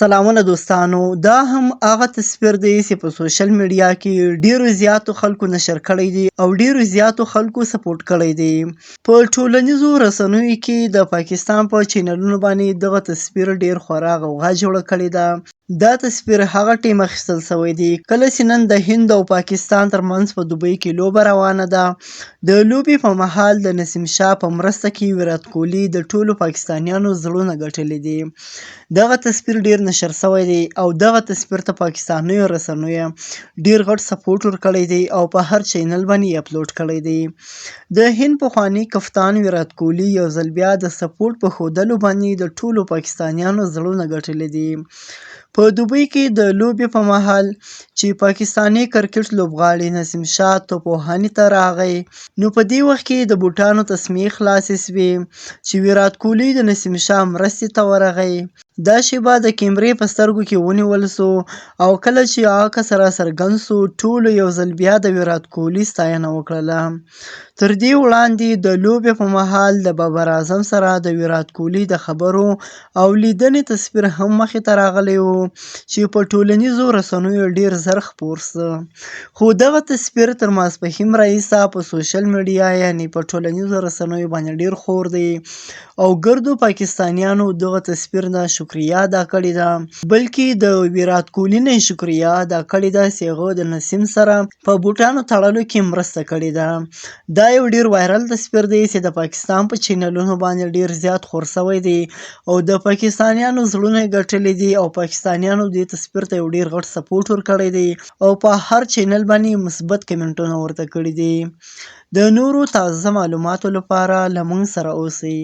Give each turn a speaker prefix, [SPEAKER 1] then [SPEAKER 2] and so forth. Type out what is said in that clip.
[SPEAKER 1] سلامونه دوستانو، دا هم هغه تصویر دی چې په سوشل میډیا کې ډیرو زیاتو خلکو نشر کړی دی او ډیرو زیاتو خلکو سپورټ کړی دی. په ټولنیزو رسنیو کې د پاکستان په چینلونو باندې دغه تصویر ډیر خورا غوغا جوړه کړې ده. دا تصویر هغه ټیم اخیستل شوی دی کله چې نن د هند او پاکستان ترمنځ په دوبۍ کې لوبه روانه ده. د لوبې په مهال د نسیم شاه په مرسته کې ویرات کوهلي د ټولو پاکستانیانو زړونه ګټلي دي. دغه تصویر ډیر نشر شوی دی او دغه تصویر ته پاکستانیو رسنیو ډیر غټ سپورټ ورکړی دی او په هر چینل باندې یې اپلوډ کړی دی. د هند پخواني کپتان ویرات کوهلي یو ځل بیا د سپورټ په ښودلو باندې د ټولو پاکستانیانو زړونه ګټلي دي. په دوبۍ کې د لوبې په مهال چې پاکستاني کرکټ لوبغاړی نسیم شاه توپوهنې ته راغی، نو په دې وخت کې د بوټانو تسمې خلاصې شوې چې ویرات کوهلي د نسیم شاه مرستې ته ورغی. دا شیبه د کیمرې په سترګو کې ونیول سو او کله چې هغه کس راڅرګند سو ټولو یو ځل بیا د ویرات کوهلي ستاینه وکړله. تر دې وړاندې د لوبې په مهال د بابر اعظم سره د ویرات کوهلي د خبرو او لیدنې تصویر هم مخې ته راغلی و چې په ټولنیزو رسنیو ډیر زر خپور سو. خو دغه تصویر تر ماسپښین راهیسه په سوشل میډیا یعنې په ټولنیزو رسنیو باندې ډیر خور دی او ګردو پاکستانیانو دغه تصویر نه شکریا ادا کړې ده، بلکې د ویرات کوهلي نه شکریا ادا کړې ده چې هغه د نسیم سره په بوټانو تړلو کې مرسته کړې ده. دا یو ډیر وایرل تصویر دی چې د پاکستان په چینلونو باندې ډیر زیات خور شوی دی او د پاکستانیانو زړونه ګټلي دي او پاکستانیانو دې تصویر ته یو ډیر غټ سپورټ ورکړی دی او په هر چینل باندې مثبت کمنټونه ورته کړي دي. د نورو تازه معلوماتو لپاره له موږ سره اوسئ.